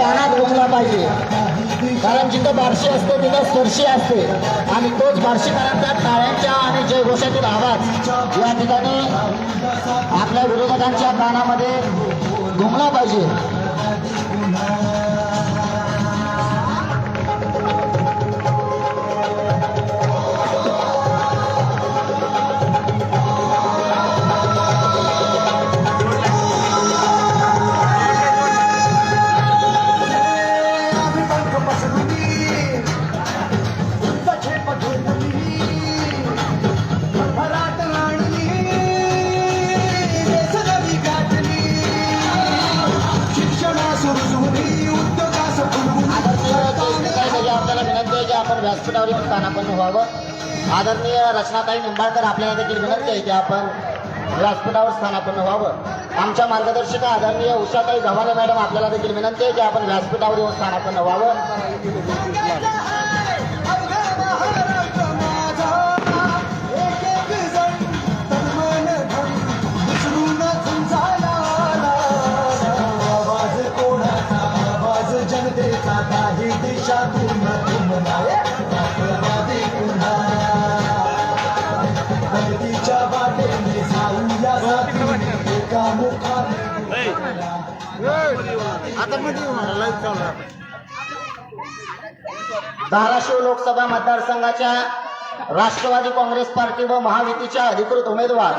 कानात घुमला पाहिजे, कारण जिथं बार्शी असते तिथं सरशी असते आणि तोच बार्शीकरांच्या टाळ्यांच्या आणि जयघोषातील आवाज या ठिकाणी आपल्या विरोधकांच्या कानामध्ये घुमला पाहिजे. आपण व्यासपीठावर येऊन स्थानापन्न व्हावं. आदरणीय रचनाताई निंबाळकर आपल्याला देखील विनंती आहे की आपण व्यासपीठावर स्थानापन्न व्हावं. आमच्या मार्गदर्शिका आदरणीय उषाताई गव्हाणे मॅडम आपल्याला देखील विनंती आहे की आपण व्यासपीठावर येऊन स्थानापन्न व्हावं. धाराशिव लोकसभा मतदारसंघाच्या राष्ट्रवादी काँग्रेस पार्टी व महायुतीच्या अधिकृत उमेदवार,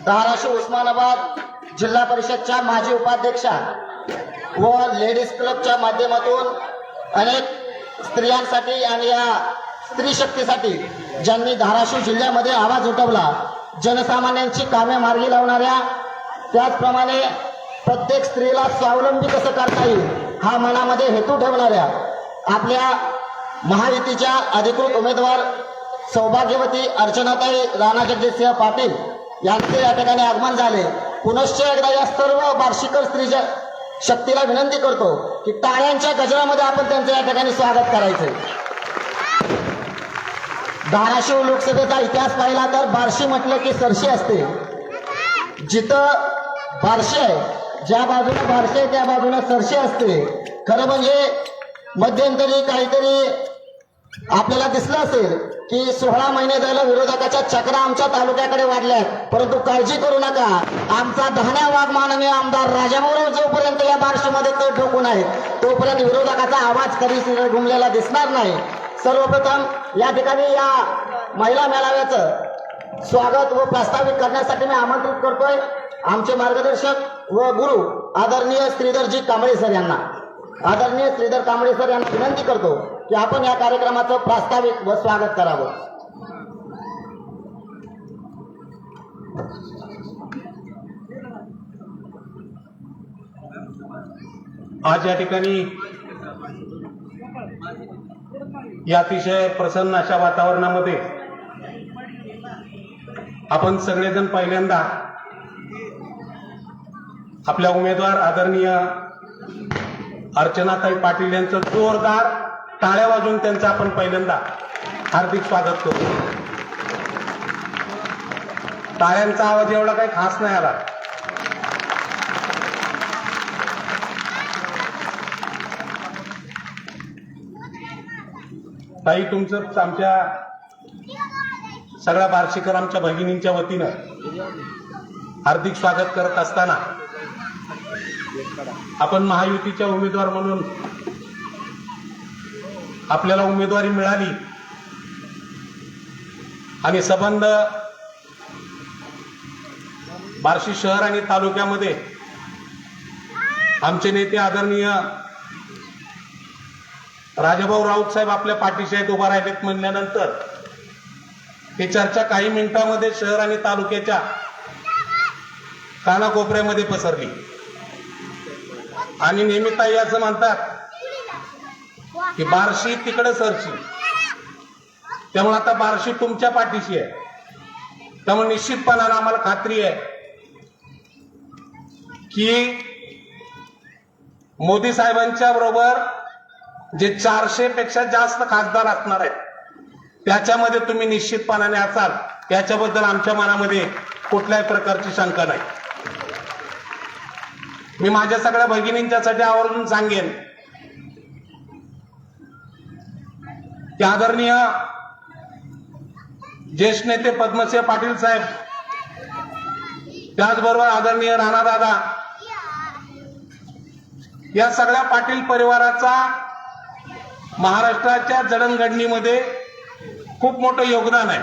धाराशिव उस्मानाबाद जिल्हा परिषदच्या माजी उपाध्यक्षा व लेडीज क्लबच्या माध्यमातून अनेक स्त्रियांसाठी आणि या स्त्री शक्तीसाठी ज्यांनी धाराशिव जिल्ह्यामध्ये आवाज उठवला, जनसामान्यांची कामे मार्गी लावणाऱ्या, त्याचप्रमाणे प्रत्येक स्त्रीला स्वावलंबी कसं करता येईल हा मनामध्ये हेतू ठेवणाऱ्या आपल्या महायुतीच्या अधिकृत उमेदवार सौभाग्यवती अर्चनाताई राणा जगदीशसिंह पाटील यांचे या ठिकाणी आगमन झाले. पुनश्च एकदा या सर्व बार्शीकर स्त्रीच्या शक्तीला विनंती करतो की टाळ्यांच्या गजरामध्ये आपण त्यांचं या ठिकाणी स्वागत करायचं. धाराशिव लोकसभेचा इतिहास पाहिला तर बार्शी म्हटलं की सरशी असते. जिथं बार्शी आहे, ज्या बाजूला बार्शी आहे त्या बाजूला सरशी असते. खरं म्हणजे मध्यंतरी काहीतरी आपल्याला दिसलं असेल की 16 महिने झालं विरोधकाच्या चक्रा आमच्या तालुक्याकडे वाढल्यात, परंतु काळजी करू नका, आमचा धान्या वाघ माननीय आमदार राजाभाऊ जोपर्यंत या बार्शीमध्ये ते ठोकून आहे तोपर्यंत विरोधकाचा आवाज कधी घुमलेला दिसणार नाही. सर्वप्रथम या ठिकाणी या महिला मेळाव्याचं स्वागत व प्रास्ताविक करण्यासाठी मी आमंत्रित करतोय आमचे मार्गदर्शक व गुरु आदरणीय श्रीधरजी कांबळे सर यांना. आदरणीय श्रीधर कांबळे सर यांना विनंती करतो की आपण या कार्यक्रमाचं प्रास्ताविक व स्वागत करावं. आज या ठिकाणी या अतिशय प्रसन्न अशा वातावरणामध्ये आपण सगळेजण पहिल्यांदा आपल्या उमेदवार आदरणीय अर्चनाताई पाटील यांचं जोरदार टाळ्या वाजवून त्यांचं आपण पहिल्यांदा हार्दिक स्वागत करू. टाळ्यांचा आवाज एवढा काही खास नाही आला. ताई, तुमचं आमच्या सगळ्या बार्शीकर आमच्या भगिनींच्या वतीनं हार्दिक स्वागत करत असताना आपण महायुतीच्या उमेदवार म्हणून आपल्याला उमेदवारी मिळाली आणि संबंध बार्शी शहर आणि तालुक्यामध्ये आमचे नेते आदरणीय राजाभाऊ राऊत साहेब आपल्या पाठीशी आहेत, उभा राहिलेत म्हणल्यानंतर ही चर्चा काही मिनिटांमध्ये शहर आणि तालुक्याच्या कानाकोपऱ्यामध्ये पसरली आणि नेहमी ताई असं म्हणतात की बार्शी तिकडे सरशी, त्यामुळे आता बार्शी तुमच्या पाठीशी आहे. त्यामुळे निश्चितपणाने आम्हाला खात्री आहे की मोदी साहेबांच्या बरोबर जे 400 पेक्षा जास्त खासदार असणार आहेत त्याच्यामध्ये तुम्ही निश्चितपणाने असाल, याच्याबद्दल आमच्या मनामध्ये कुठल्याही प्रकारची शंका नाही. मी माझ्या सगळ्या भगिनींच्यासाठी आवर्जून सांगेन की आदरणीय ज्येष्ठ नेते पद्मसिंह पाटील साहेब, त्याचबरोबर आदरणीय राणादादा, या सगळ्या पाटील परिवाराचा महाराष्ट्राच्या जडणघडणीमध्ये खूप मोठं योगदान आहे.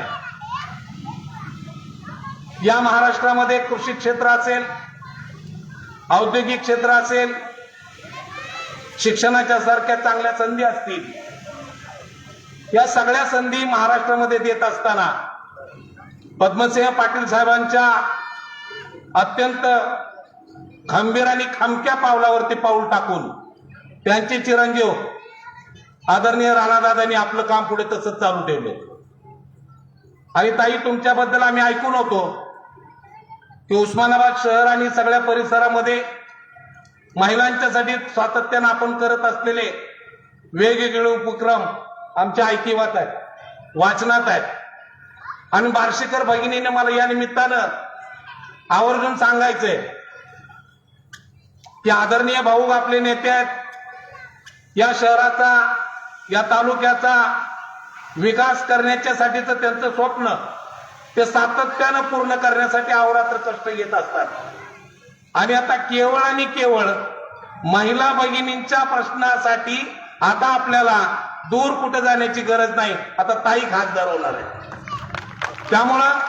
या महाराष्ट्रामध्ये कृषी क्षेत्र असेल, औद्योगिक क्षेत्र असेल, शिक्षणाच्या सारख्या चांगल्या संधी असतील, या सगळ्या संधी महाराष्ट्रामध्ये देत असताना पद्मसिंह पाटील साहेबांच्या अत्यंत खंबीर आणि खमक्या पावलावरती पाऊल टाकून त्यांचे चिरंजीव आदरणीय राणादादांनी आपलं काम पुढे तसंच चालू ठेवलं. आणि ताई, तुमच्याबद्दल आम्ही ऐकून होतो की उस्मानाबाद शहर आणि सगळ्या परिसरामध्ये महिलांच्यासाठी सातत्यानं आपण करत असलेले वेगवेगळे उपक्रम आमच्या ऐकिवात आहेत, वाचनात आहेत. आणि बार्शीकर भगिनीने मला या निमित्तानं आवर्जून सांगायचंय की आदरणीय भाऊ आपले नेते आहेत. या शहराचा, या तालुक्याचा विकास करण्याच्यासाठीचं त्यांचं स्वप्न ते सातत्यानं पूर्ण करण्यासाठी अहोरात्र कष्ट घेत असतात. आणि आता केवळ आणि केवळ महिला भगिनींच्या प्रश्नासाठी आता आपल्याला दूर कुठे जाण्याची गरज नाही. आता ताई खासदार होणार आहे. त्यामुळं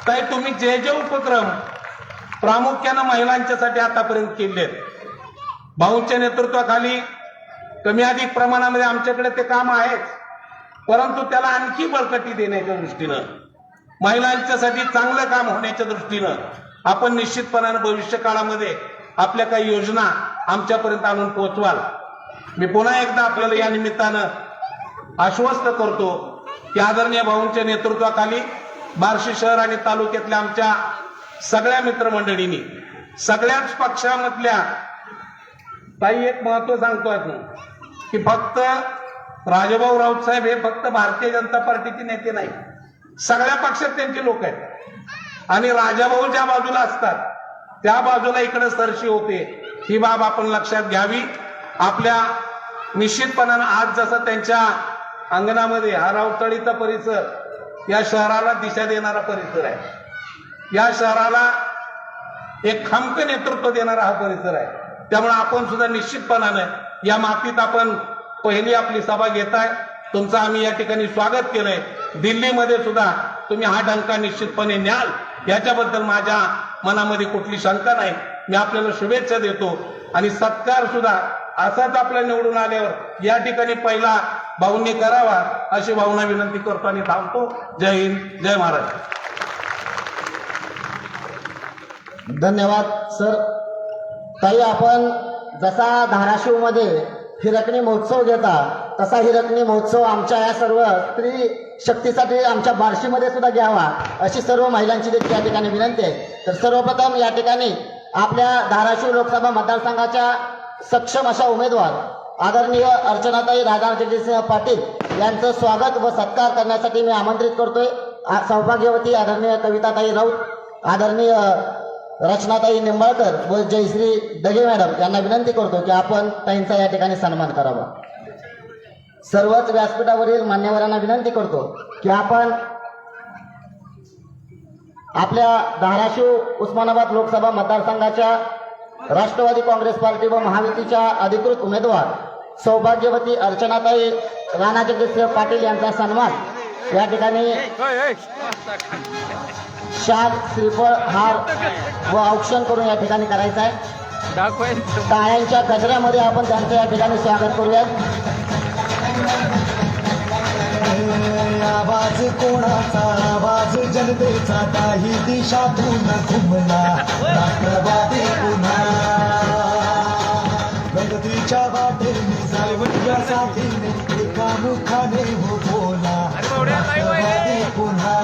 ताई, तुम्ही जे जे उपक्रम प्रामुख्यानं महिलांच्यासाठी आतापर्यंत केले आहेत, भाऊंच्या नेतृत्वाखाली कमी अधिक प्रमाणामध्ये आमच्याकडे ते काम आहेच, परंतु त्याला आणखी बळकटी देण्याच्या दृष्टीनं, महिलांच्यासाठी चांगलं काम होण्याच्या दृष्टीनं आपण निश्चितपणानं भविष्य काळामध्ये आपल्या काही योजना आमच्यापर्यंत आणून पोहोचवाल. मी पुन्हा एकदा आपल्याला या निमित्तानं आश्वस्त करतो की आदरणीय भाऊंच्या नेतृत्वाखाली बार्शी शहर आणि तालुक्यातल्या आमच्या सगळ्या मित्रमंडळींनी, सगळ्याच पक्षामधल्या, ताई एक महत्व सांगतो की फक्त राजाभाऊ राऊत साहेब हे फक्त भारतीय जनता पार्टीचे नेते नाही, सगळ्या पक्षात त्यांचे लोक आहेत. आणि राजाभाऊ ज्या बाजूला असतात त्या बाजूला इकडे सरशी होते, ही बाब आपण लक्षात घ्यावी. आपल्या निश्चितपणानं आज जसं त्यांच्या अंगणामध्ये हा राऊतवाडीचा परिसर या शहराला दिशा देणारा परिसर आहे, या शहराला एक खमक नेतृत्व देणारा हा परिसर आहे. त्यामुळे आपण सुद्धा निश्चितपणानं या मातीत आपण पहिली आपली सभा घेताय. तुमचं आम्ही या ठिकाणी स्वागत केलंय. दिल्लीमध्ये सुद्धा तुम्ही हा डंका निश्चितपणे न्याल, याच्याबद्दल माझ्या मनामध्ये कुठली शंका नाही. मी आपल्याला शुभेच्छा देतो. आणि सत्कार सुद्धा असाच आपल्या निवडून आल्यावर या ठिकाणी पहिला भाऊंनी करावा अशी भावना विनंती करतो आणि थांबतो. जय हिंद, जय महाराष्ट्र. धन्यवाद सर. ताई, आपण जसा धाराशिवमध्ये हिरकणी महोत्सव घेता तसा हिरकणी महोत्सव आमच्या या सर्व स्त्री शक्तीसाठी आमच्या बार्शीमध्ये सुद्धा घ्यावा अशी सर्व महिलांची देखील या ठिकाणी विनंती आहे. तर सर्वप्रथम या ठिकाणी आपल्या धाराशिव लोकसभा मतदारसंघाच्या सक्षम अशा उमेदवार आदरणीय अर्चनाताई राधाकृष्ण पाटील यांचं स्वागत व सत्कार करण्यासाठी मी आमंत्रित करतोय. सौभाग्यवती आदरणीय कविताताई राऊत, आदरणीय रचनाताई निंबाळकर व जयश्री डगे मॅडम यांना विनंती करतो की आपण ताईंचा या ठिकाणी सन्मान करावा. सर्वच व्यासपीठावरील मान्यवरांना विनंती करतो की आपण आपल्या धाराशिव उस्मानाबाद लोकसभा मतदारसंघाच्या राष्ट्रवादी काँग्रेस पार्टी व महायुतीच्या अधिकृत उमेदवार सौभाग्यवती अर्चनाताई राणाजगदीश पाटील यांचा सन्मान या ठिकाणी शाल, श्रीफळ, हार व औक्षण करून या ठिकाणी करायचं आहे. टाळ्यांच्या गजऱ्यामध्ये आपण त्यांचं या ठिकाणी स्वागत करूया. आवाज कोणाचा, आवाज जनतेचा, काही दिशातून घुमला राष्ट्रवादी पुन्हा. प्रगतीच्या वाटेने सावल्या साथीने एका मुखाने हो बोला राष्ट्रवादी पुन्हा.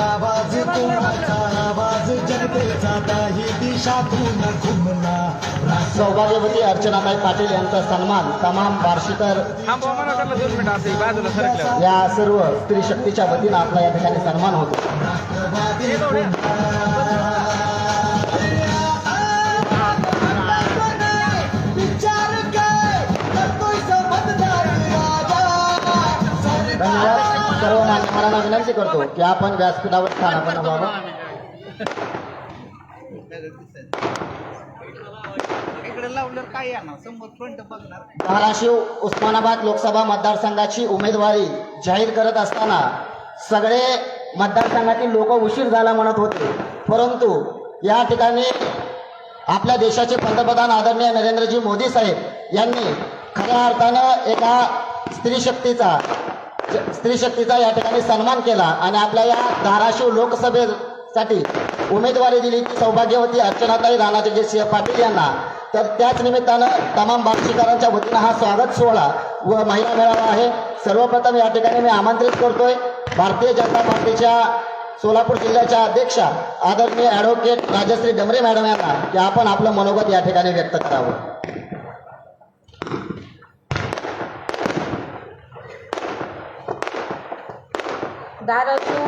आवाज कोणाचा, आवाज जनतेचा, काही दिशातून घुमला. सौभाग्यवती अर्चनाताई पाटील यांचा सन्मान तमाम बार्शीकर या सर्व स्त्री शक्तीच्या वतीनं आपला या ठिकाणी सन्मान होतो. राष्ट्रवादी पुन्हा. आमदारांना विनंती करतो की आपण व्यासपीठावर स्थानापन्न व्हावं. धाराशिव उस्मानाबाद लोकसभा मतदारसंघाची उमेदवारी जाहीर करत असताना सगळे मतदारसंघातील लोक उशीर झाला म्हणत होते, परंतु या ठिकाणी आपल्या देशाचे पंतप्रधान आदरणीय नरेंद्रजी मोदी साहेब यांनी खऱ्या अर्थानं एका स्त्रीशक्तीचा या ठिकाणी सन्मान केला आणि आपल्या या धाराशिव लोकसभेसाठी उमेदवारी दिली ती सौभाग्यवती अर्चनाताई राणाजगजित सिंह पाटील यांना. तर त्याच निमित्तानं तमाम बार्शीकरांच्या वतीनं हा स्वागत सोहळा व महिला मेळावा आहे. सर्वप्रथम या ठिकाणी मी आमंत्रित करतोय भारतीय जनता पार्टीच्या सोलापूर जिल्ह्याच्या अध्यक्षा आदरणीय ॲडव्होकेट राजश्री डमरे मॅडम यांना की आपण आपलं मनोगत या ठिकाणी व्यक्त करावं. धाराशिव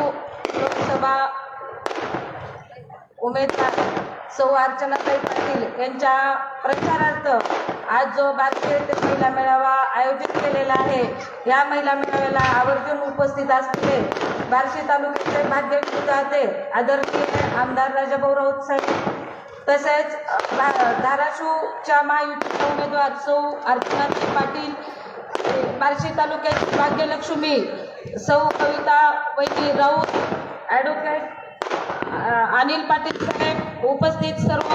लोकसभा उमेदवार सौ अर्चनाताई पाटील यांच्या प्रचारार्थ आज जो भारतीय येथे महिला मेळावा आयोजित केलेला आहे, या महिला मेळाव्याला आवर्जून उपस्थित असलेले बार्शी तालुक्याचे भाग्यविधाते आदरणीय आमदार राजाभाऊ राऊत साहेब, तसेच धाराशिवच्या महायुतीचे उमेदवार सौ अर्चनाताई पाटील, बार्शी तालुक्याची भाग्यलक्ष्मी सौ कविता वैदी राऊत, ॲडव्होकेट अनिल पाटील साहेब, उपस्थित सर्व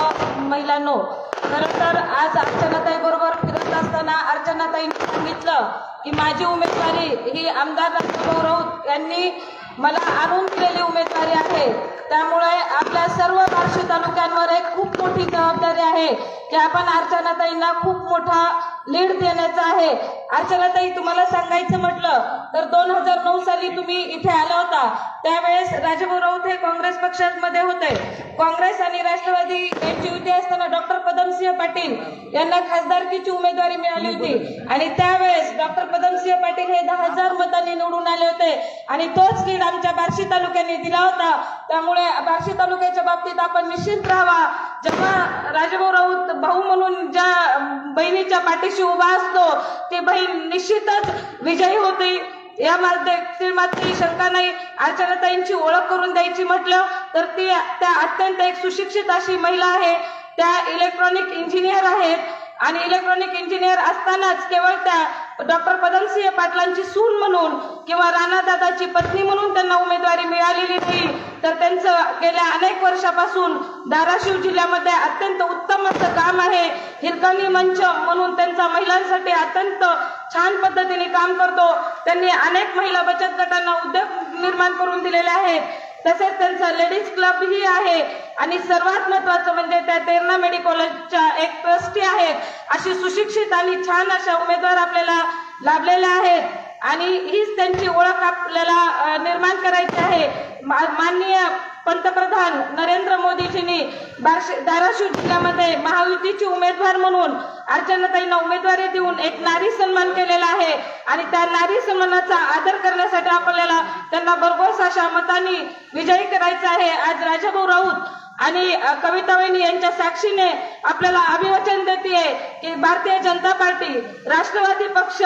महिलांनो. खरं तर आज अर्चनाताई बरोबर फिरत असताना अर्चनाताईंनी सांगितलं की माझी उमेदवारी ही आमदार राजाभाऊ राऊत यांनी मला आणून दिलेली उमेदवारी आहे. त्यामुळे आपल्या सर्व बार्शी तालुक्यांवर एक खूप मोठी जबाबदारी आहे की आपण अर्चनाताईंना खूप मोठा लीड देण्याचा आहे. अर्चनाताई, तुम्हाला सांगायचं म्हटलं तर 2009 साली तुम्ही इथे आला होता, त्यावेळेस राजाभाऊ राऊत हे काँग्रेस पक्षामध्ये होते. काँग्रेस आणि राष्ट्रवादी यांची युती असताना डॉक्टर पदमसिंह पाटील यांना खासदारकीची उमेदवारी मिळाली होती आणि त्यावेळेस डॉक्टर पदमसिंह पाटील हे 10,000 मतांनी निवडून आले होते आणि तोच लीड आमच्या बार्शी तालुक्याने दिला होता. त्यामुळे बार्शी तालुक्याच्या बाबतीत आपण निश्चित राहावा. जेव्हा राजाभाऊ राऊत भाऊ म्हणून ज्या बहिणीच्या पाठीशी उभा असतो ती बहीण निश्चितच विजयी होते, यामध्ये मात्र शंका नाही. अर्चनाताईंची ओळख करून द्यायची म्हटलं तर त्या अत्यंत एक सुशिक्षित अशी महिला आहे. त्या इलेक्ट्रॉनिक इंजिनियर आहेत आणि इलेक्ट्रॉनिक इंजिनियर असतानाच केवळ त्या डॉक्टर पदमसिंह पाटलांची सून म्हणून किंवा राणादादाची पत्नी म्हणून त्यांना उमेदवारी मिळालेली नाही, तर त्यांचं गेल्या अनेक वर्षापासून धाराशिव जिल्ह्यामध्ये अत्यंत उत्तम असं काम आहे. हिरकणी मंच म्हणून त्यांचा महिलांसाठी अत्यंत छान पद्धतीने काम करतो. त्यांनी अनेक महिला बचत गटांना उद्योग निर्माण करून दिलेले आहेत. तसेच त्यांचा लेडीज क्लब ही आहे आणि सर्वात महत्वाचं म्हणजे त्या तेरणा मेडिकॉलच्या एक ट्रस्टी आहेत. अशी सुशिक्षित आणि छान अशा उमेदवार आपल्याला लाभलेल्या आहेत आणि हीच त्यांची ओळख आपल्याला निर्माण करायची आहे. माननीय पंतप्रधान नरेंद्र मोदीजींनी धाराशिव जिल्ह्यामध्ये महायुतीची उमेदवार म्हणून अर्चनाताईंना उमेदवारी देऊन एक नारी सन्मान केलेला आहे आणि त्या नारी सन्मानाचा आदर करण्यासाठी आपल्याला त्यांना भरघोस अशा मतांनी विजयी करायचं आहे. आज राजाभाऊ राऊत आणि कविता वहिनी यांच्या साक्षीने आपल्याला अभिवचन देते की भारतीय जनता पार्टी, राष्ट्रवादी पक्ष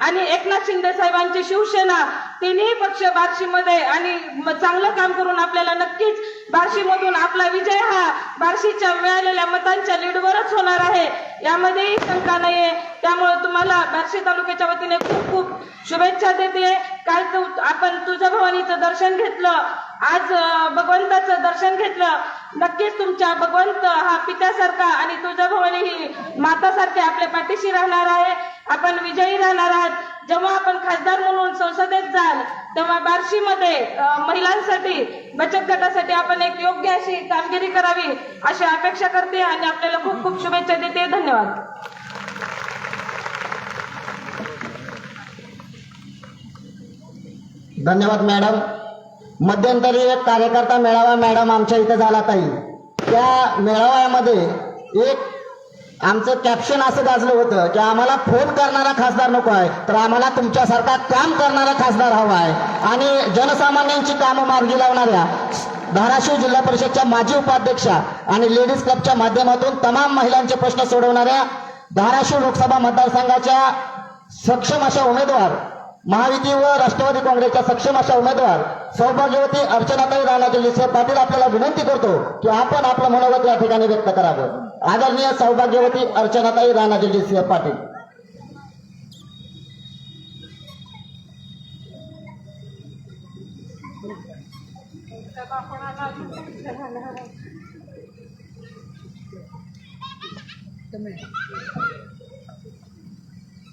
आणि एकनाथ शिंदे साहेबांची शिवसेना तिन्ही पक्ष बार्शीमध्ये आणि चांगलं काम करून आपल्याला नक्कीच बार्शीमधून आपला विजय हा बार्शीच्या मिळालेल्या मतांच्या लीडवरच होणार आहे, यामध्येही शंका नाहीये. त्यामुळे तुम्हाला बार्शी तालुक्याच्या वतीने खूप खूप शुभेच्छा देते. काल आपण तुळजाभवानीचं दर्शन घेतलं, आज भगवंताचं दर्शन घेतलं. नक्कीच तुमच्या भगवंत हा पित्यासारखा आणि तुळजाभवानी ही मातासारखी आपल्या पाठीशी राहणार आहे. आपण विजयी राहणार आहात. जेव्हा आपण खासदार म्हणून संसदेत जाल तेव्हा बार्शीमध्ये महिलांसाठी बचत गटासाठी आपण एक योग्य अशी कामगिरी करावी अशी अपेक्षा करते आणि आपल्याला खूप खूप शुभेच्छा देते. धन्यवाद. धन्यवाद मॅडम. मध्यंतरी एक कार्यकर्ता मेळावा मॅडम आमच्या इथे झाला ताई. त्या मेळाव्यामध्ये एक आमचं कॅप्शन असं गाजलं होतं की आम्हाला फोन करणारा खासदार नको आहे, तर आम्हाला तुमच्यासारखा काम करणारा खासदार हवा आहे. आणि जनसामान्यांची कामं मार्गी लावणाऱ्या धाराशिव जिल्हा परिषदच्या माजी उपाध्यक्षा आणि लेडीज क्लबच्या माध्यमातून तमाम महिलांचे प्रश्न सोडवणाऱ्या धाराशिव लोकसभा मतदारसंघाच्या सक्षम अशा उमेदवार महायुती व राष्ट्रवादी काँग्रेसच्या सक्षम अशा उमेदवार सौभाग्यवती अर्चनाताई राणा जगदीशसिंह पाटील आपल्याला विनंती करतो की आपण आपलं मनोगत या ठिकाणी व्यक्त करावं. आदरणीय सौभाग्यवती अर्चनाताई राणा जगदीशसिंह पाटील.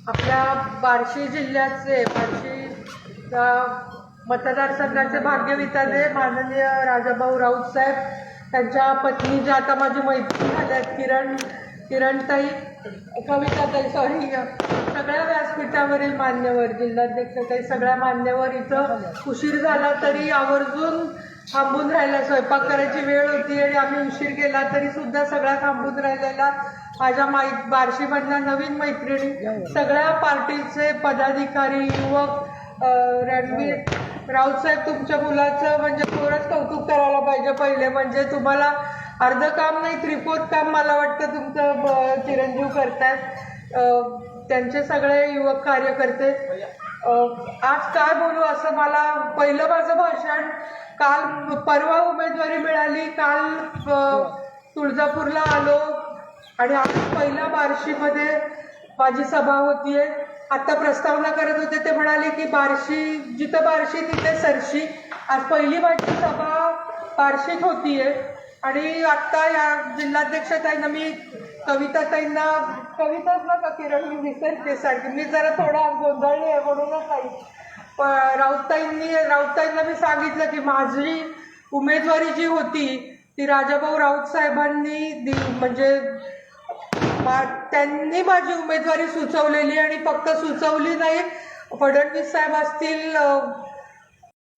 आपल्या बार्शी जिल्ह्याचे मतदारसंघाचे भाग्यविधाते माननीय राजाभाऊ राऊत साहेब, त्यांच्या पत्नी ज्या आता माझी मैत्रीण झाल्यात किरणताई, कविताताई, सगळ्या व्यासपीठावरील मान्यवर, जिल्हाध्यक्षताई, सगळ्या मान्यवर इथं उशीर झाला तरी आवर्जून थांबून राहिला. स्वयंपाक करायची वेळ होती आणि आम्ही उशीर केला तरी सुद्धा सगळा थांबून राहिलेला माझ्या बार्शीमधल्या नवीन मैत्रिणी, सगळ्या पार्टीचे पदाधिकारी, युवक. रणवीर राऊत साहेब, तुमच्या मुलाचं म्हणजे थोडंच कौतुक करायला पाहिजे. पहिले म्हणजे तुम्हाला अर्ध काम नाही, त्रिफोत काम मला वाटतं तुमचं चिरंजीव करतात. त्यांचे सगळे युवक कार्यकर्ते. आज काय बोलू असं मला, पहिलं माझं भाषण काल, परवा उमेदवारी मिळाली, काल तुळजापूरला आलो आणि आज पहिल्या बार्शीमध्ये माझी सभा होतीये. आता प्रस्तावना करत होते ते म्हणाले की बार्शी, जिथं बार्शी तिथे सरशी. आज पहिली माझी सभा बार्शीत होतीये आणि आत्ता या जिल्हाध्यक्षताईंना मी कविताताईंना, कविताच नका किरण, मी विसरते सारखी, मी जरा थोडा गोंधळली आहे म्हणूनच नाही. राऊतताईंना मी सांगितलं की माझी उमेदवारी जी होती ती राजाभाऊ राऊत साहेबांनी म्हणजे त्यांनी माझी उमेदवारी सुचवलेली आणि फक्त सुचवली नाही, फडणवीस साहेब असतील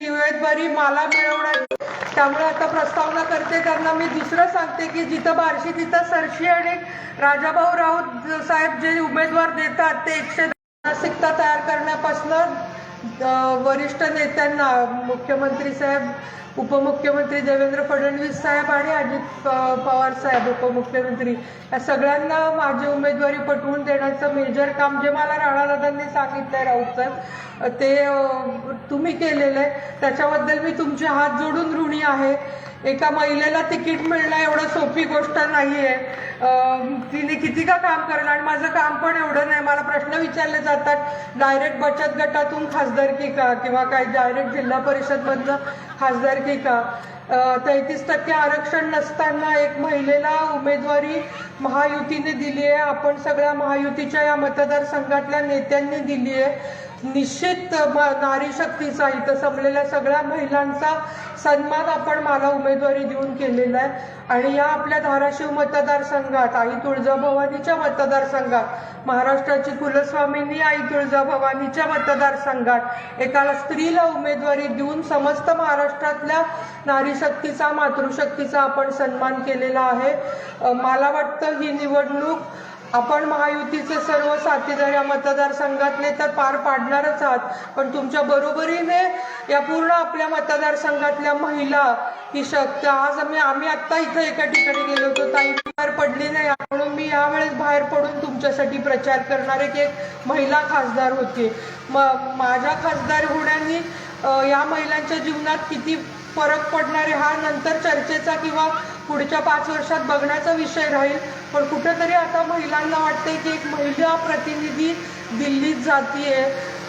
उमेदवारी मला मिळवण्याची. त्यामुळे आता प्रस्तावना करते त्यांना मी दुसरं सांगते की जिथं बार्शी तिथं सरशी आणि राजाभाऊ राऊत साहेब जे उमेदवार देतात ते 110 मानसिकता तयार करण्यापासून वरिष्ठ नेत्यांना, मुख्यमंत्री साहेब, उपमुख्यमंत्री देवेंद्र फडणवीस साहेब आणि अजित पवार साहेब उपमुख्यमंत्री, या सगळ्यांना माझी उमेदवारी पटवून देण्याचं मेजर काम जे मला राणादादांनी सांगितलंय राऊत साहेब, ते तुम्ही केलेलं आहे. त्याच्याबद्दल मी तुमचे हात जोडून ऋणी आहे. एका महिलेला तिकीट मिळणं एवढं सोपी गोष्ट नाही आहे. तिने किती का काम करणार आणि माझं काम पण एवढं नाही. मला प्रश्न विचारले जातात, डायरेक्ट बचत गटातून खासदारकी का, किंवा काय डायरेक्ट जिल्हा परिषदमधनं खासदारकी का. 33% आरक्षण नसताना एक महिलेला उमेदवारी महायुतीने दिली आहे. आपण सगळ्या महायुतीच्या या मतदारसंघातल्या नेत्यांनी दिली आहे. निश्चित नारी शक्तीचा, इथं जमलेल्या सगळ्या महिलांचा सन्मान आपण मला उमेदवारी देऊन केलेला आहे. आणि या आपल्या धाराशिव मतदारसंघात, आई तुळजाभवानीच्या मतदारसंघात, महाराष्ट्राची कुलस्वामिनी आई तुळजाभवानीच्या मतदारसंघात एकाला स्त्रीला उमेदवारी देऊन समस्त महाराष्ट्रातल्या नारी शक्तीचा, मातृशक्तीचा आपण सन्मान केलेला आहे. मला वाटतं ही निवडणूक आपण महायुतीचे सर्व साथीदार या मतदारसंघातले तर पार पाडणारच आहात, पण तुमच्या बरोबरीने या पूर्ण आपल्या मतदारसंघातल्या महिला ही शक्ती. आज आम्ही आत्ता इथं एका ठिकाणी गेलो होतो, ताई बाहेर पडली नाही म्हणून मी यावेळेस बाहेर पडून तुमच्यासाठी प्रचार करणारे की एक महिला खासदार होती. माझ्या खासदार होण्याने या महिलांच्या जीवनात किती फरक पडणार आहे हा नंतर चर्चेचा किंवा पुढच्या 5 वर्षात बघण्याचा विषय राहील. पण कुठेतरी आता महिलांना वाटते की एक महिला प्रतिनिधी दिल्लीत जातीये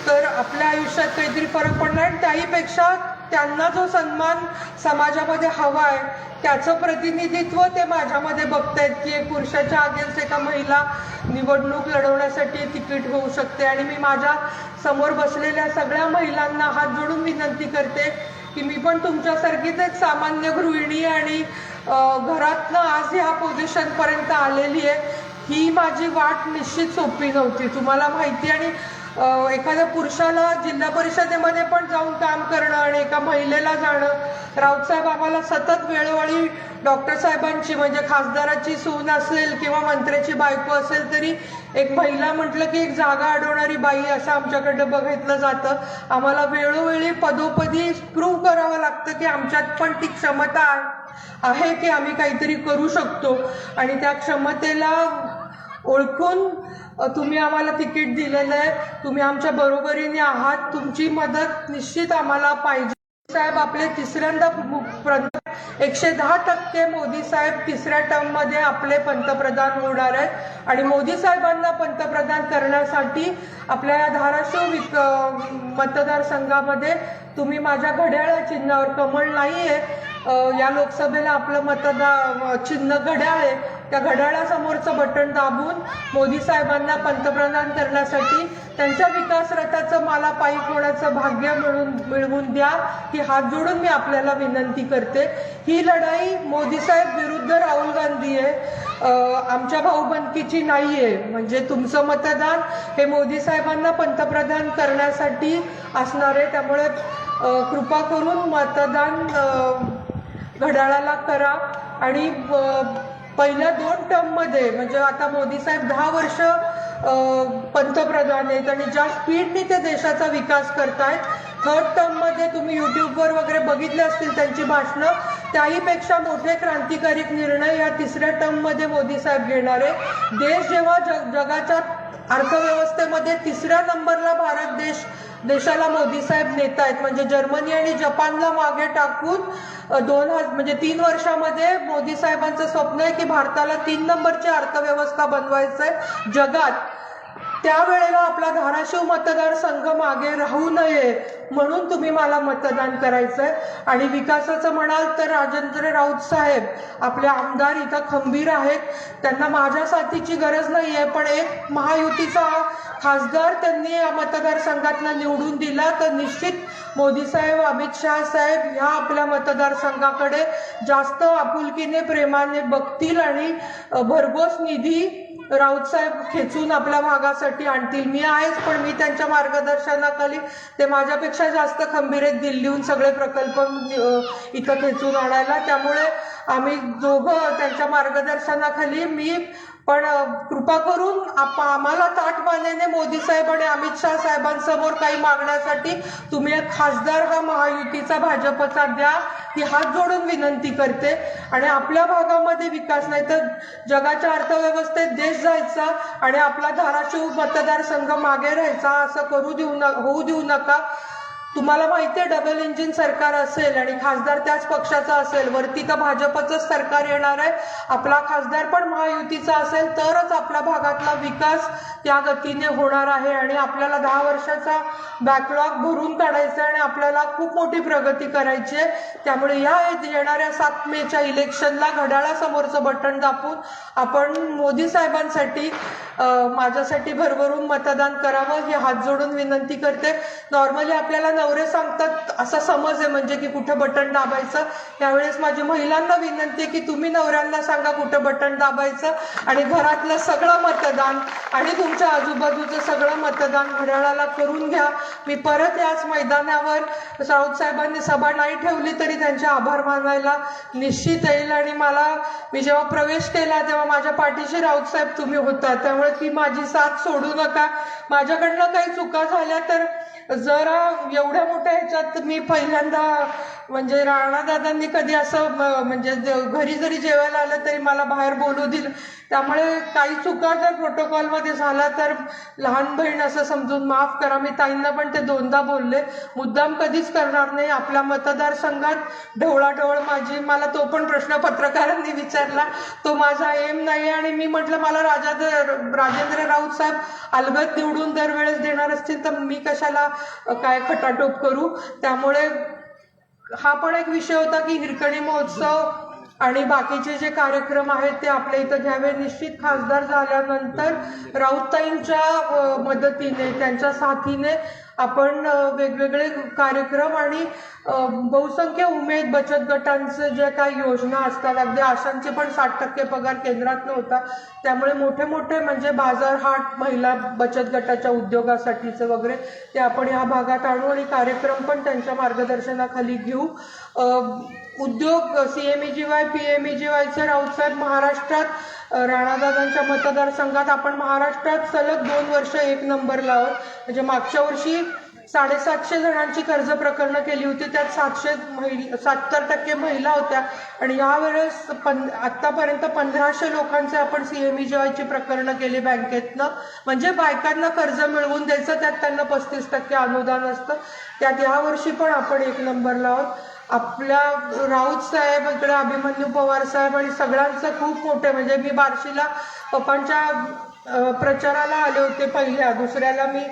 तर आपल्या आयुष्यात काहीतरी फरक पडणार आणि त्याहीपेक्षा त्यांना जो सन्मान समाजामध्ये हवा आहे त्याचं प्रतिनिधित्व ते माझ्यामध्ये बघतायत की एक पुरुषाच्या अगेन्स्ट एका महिला निवडणूक लढवण्यासाठी तिकीट होऊ शकते. आणि मी माझ्या समोर बसलेल्या सगळ्या महिलांना हात जोडून विनंती करते की मी पण तुमच्यासारखीच एक सामान्य गृहिणी आणि घरातनं आज ह्या पोझिशनपर्यंत आलेली आहे. ही माझी वाट निश्चित सोपी नव्हती, तुम्हाला माहिती. आणि एखाद्या पुरुषाला जिल्हा परिषदेमध्ये पण जाऊन काम करणं आणि एका महिलेला जाणं, राऊतसाहेब आम्हाला सतत वेळोवेळी डॉक्टर साहेबांची म्हणजे खासदाराची सून असेल किंवा मंत्र्याची बायको असेल तरी एक महिला म्हटलं की एक जागा अडवणारी बाई असं आमच्याकडं बघितलं जातं. आम्हाला वेळोवेळी पदोपदी प्रूव्ह करावं लागतं की आमच्यात पण ती क्षमता आहे की आम्ही काहीतरी करू शकतो. आणि त्या क्षमतेला ओळखून तुम्ही आम्हाला तिकीट दिलेलं आहे. तुम्ही आमच्या बरोबरीने आहात. तुमची मदत निश्चित आम्हाला पाहिजे. साहेब आपले तिसऱ्यांदा 110% मोदी साहेब तिसऱ्या टर्ममध्ये आपले पंतप्रधान होणार आहेत आणि मोदी साहेबांना पंतप्रधान करण्यासाठी आपल्या या धाराशिव मतदारसंघामध्ये तुम्ही माझ्या घड्याळ चिन्हावर, कमळ नाही आहे या लोकसभेला आपलं चिन्ह घड्याळ आहे, त्या घड्याळासमोरचं बटन दाबून मोदी साहेबांना पंतप्रधान करण्यासाठी त्यांच्या विकास रथाचं मला पायी होण्याचं भाग्य मिळवून द्या ही हात जोडून मी आपल्याला विनंती करते. ही लढाई मोदी साहेब विरुद्ध राहुल गांधी आहे, आमच्या भाऊबंदकीची नाही आहे. म्हणजे तुमचं मतदान हे मोदी साहेबांना पंतप्रधान करण्यासाठी असणार आहे. त्यामुळे कृपा करून मतदान घड्याळाला करा आणि पहिल्या 2 टर्ममध्ये म्हणजे आता मोदी साहेब 10 वर्ष पंतप्रधान आहेत आणि ज्या स्पीडने ते देशाचा विकास करतायत, 3rd टर्ममध्ये तुम्ही यूट्यूबवर वगैरे बघितले असतील त्यांची भाषणं, त्याहीपेक्षा मोठे क्रांतिकारी निर्णय या 3ऱ्या टर्ममध्ये मोदी साहेब घेणार आहे. देश जेव्हा जगाच्या अर्थव्यवस्थेमध्ये 3ऱ्या नंबरला देशाला मोदी साहेब नेत आहेत. म्हणजे जर्मनी आणि जपानला मागे टाकून 3 वर्षामध्ये मोदी साहेबांचं स्वप्न आहे की भारताला 3 नंबरची अर्थव्यवस्था बनवायचं आहे जगात. त्यावेळेला आपला धाराशिव मतदारसंघ मागे राहू नये म्हणून तुम्ही मला मतदान करायचंय. आणि विकासाचं म्हणाल तर राजेंद्र राऊत साहेब आपले आमदार इथं खंबीर आहेत, त्यांना माझ्या साथीची गरज नाही आहे, पण एक महायुतीचा खासदार त्यांनी या मतदारसंघातनं निवडून दिला तर निश्चित मोदी साहेब, अमित शहा साहेब ह्या आपल्या मतदारसंघाकडे जास्त आपुलकीने, प्रेमाने बघतील आणि भरघोस निधी राऊत साहेब खेचून आपल्या भागासाठी आणतील. मी आहेच, पण मी त्यांच्या मार्गदर्शनाखाली, ते माझ्यापेक्षा जास्त खंबीर आहेत दिल्लीहून सगळे प्रकल्प इथं खेचून आणायला. त्यामुळे आम्ही दोघं त्यांच्या मार्गदर्शनाखाली, मी पण कृपा करून आम्हाला ताटमानेने मोदी साहेब आणि अमित शहा साहेबांसमोर काही मागण्यासाठी तुम्ही एक खासदार हा महायुतीचा भाजपचा द्या ही हात जोडून विनंती करते. आणि आपल्या भागामध्ये विकास नाही तर जगाच्या अर्थव्यवस्थेत देश जायचा आणि आपला धाराशिव मतदारसंघ मागे राहायचा असं होऊ देऊ नका. तुम्हाला माहिती आहे डबल इंजिन सरकार असेल आणि खासदार त्याच पक्षाचा असेल, वरती तर भाजपचंच सरकार येणार आहे, आपला खासदार पण महायुतीचा असेल तरच आपल्या भागातला विकास त्या गतीने होणार आहे आणि आपल्याला 10 वर्षाचा बॅकलॉग भरून काढायचा आहे आणि आपल्याला खूप मोठी प्रगती करायची आहे. त्यामुळे या येणाऱ्या 7 मेच्या इलेक्शनला घड्याळासमोरचं बटन दाबून आपण मोदी साहेबांसाठी, माझ्यासाठी भरभरून मतदान करावं ही हात जोडून विनंती करते. नॉर्मली आपल्याला नवरे सांगतात असा समज आहे म्हणजे की कुठं बटन दाबायचं. त्यावेळेस माझी महिलांना विनंती आहे की तुम्ही नवऱ्यांना सांगा कुठं बटन दाबायचं आणि घरातलं सगळं मतदान आणि तुमच्या आजूबाजूचं सगळं मतदान घड्याळाला करून घ्या. मी परत याच मैदानावर राऊत साहेबांनी सभा नाही ठेवली तरी त्यांचे आभार मानायला निश्चित येईल. आणि मी जेव्हा प्रवेश केला तेव्हा माझ्या पाठीशी राऊत साहेब तुम्ही होता, त्यामुळे ती माझी साथ सोडू नका. माझ्याकडनं काही चुका झाल्या तर जरा एवढ्या मोठ्या ह्याच्यात मी पहिल्यांदा म्हणजे राणादादांनी कधी असं म्हणजे घरी जरी जेवायला आलं तरी मला बाहेर बोलू दिलं. त्यामुळे काही चुका जर प्रोटोकॉलमध्ये झाला तर लहान बहीण असं समजून माफ करा. मी ताईंना पण ते 2दा बोलले, मुद्दाम कधीच करणार नाही. आपल्या मतदारसंघात ढवळाढवळ मला तो पण प्रश्न पत्रकारांनी विचारला, तो माझा एम नाही. आणि मी म्हटलं मला राजेंद्र राऊत साहेब अलगद निवडून दरवेळेस देणार असतील तर मी कशाला काय खटाटोप करू. त्यामुळे हा पण एक विषय होता की हिरकणी महोत्सव आणि बाकीचे जे कार्यक्रम आहेत ते आपल्या इथं घ्यावे. निश्चित खासदार झाल्यानंतर राऊतताईंच्या मदतीने, त्यांच्या साथीने आपण वेगवेगळे कार्यक्रम आणि बहुसंख्य उमेद बचत गटांचे जे काही योजना असतात, अगदी आशांचे पण 60% पगार केंद्रातनं होता. त्यामुळे मोठे मोठे म्हणजे बाजार हाट, महिला बचत गटाच्या उद्योगासाठीचे वगैरे ते आपण ह्या भागात आणू आणि कार्यक्रम पण त्यांच्या मार्गदर्शनाखाली घेऊ. उद्योग CMEGY, PMEGYचे राऊतसाहेब महाराष्ट्रात राणादादांच्या मतदारसंघात आपण महाराष्ट्रात सलग 2 वर्ष 1 नंबर लावत. म्हणजे मागच्या वर्षी 750 जणांची कर्ज प्रकरणं केली होती. त्यात 70% महिला होत्या आणि यावेळेस आतापर्यंत 1500 लोकांचे आपण CME-GOI प्रकरणं केली बँकेतनं. म्हणजे बायकांना कर्ज मिळवून द्यायचं, त्यात त्यांना 35% अनुदान असतं. त्यात यावर्षी पण आपण 1 नंबरला आहोत. आपल्या राऊत साहेब, इकडे अभिमन्यू पवार साहेब आणि सगळ्यांचं खूप मोठे, म्हणजे मी बार्शीला पप्पांच्या प्रचाराला आले होते पहिल्या, दुसऱ्याला मी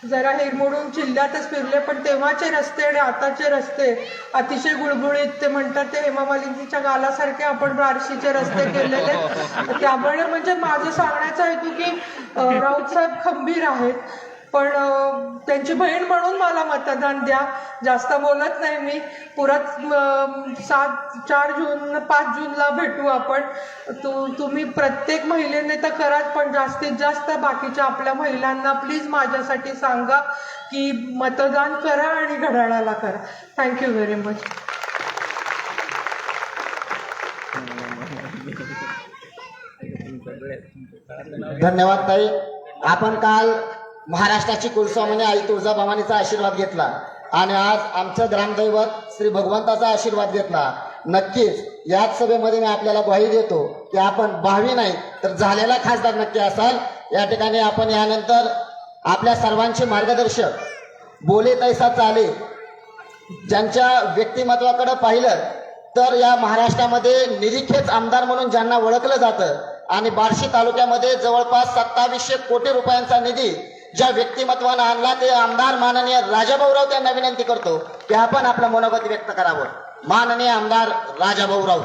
जरा हिरमोडून जिल्ह्यातच फिरले, पण तेव्हाचे रस्ते आणि आताचे रस्ते अतिशय गुळगुळीत. ते म्हणतात ते हेमा मालिनीच्या गालासारखे आपण बार्शीचे रस्ते केलेले. त्यामुळे म्हणजे माझं सांगण्याचं हेतू की राऊत साहेब खंबीर आहेत, पण त्यांची बहीण म्हणून मला मतदान द्या. जास्त बोलत नाही मी. पुरत 5 जूनला भेटू आपण. तुम्ही प्रत्येक महिलेने तर कराच, पण जास्तीत जास्त बाकीच्या आपल्या महिलांना प्लीज माझ्यासाठी सांगा की मतदान करा आणि घड्याळाला करा. Thank you very much. धन्यवाद ताई. आपण काल महाराष्ट्राची कुलस्वामिनी आई तुळजाभवानीचा आशीर्वाद घेतला आणि आज आमचं ग्रामदैवत श्री भगवंताचा आशीर्वाद घेतला. नक्कीच याच सभेमध्ये मी आपल्याला ग्वाही देतो की आपण भावी नाही तर झालेला खासदार नक्की असाल. या ठिकाणी आपण यानंतर आपल्या सर्वांचे मार्गदर्शक बोले तैसा चाले, ज्यांच्या व्यक्तिमत्वाकडे पाहिलं तर या महाराष्ट्रामध्ये निरीक्षेच आमदार म्हणून ज्यांना ओळखलं जातं आणि बार्शी तालुक्यामध्ये जवळपास 2700 कोटी रुपयांचा निधी ज्या व्यक्तिमत्वानं आणला ते आमदार माननीय राजाभाऊ राऊत यांना विनंती करतो की आपण आपलं मनोगत व्यक्त करावं. माननीय आमदार राजाभाऊ राऊत.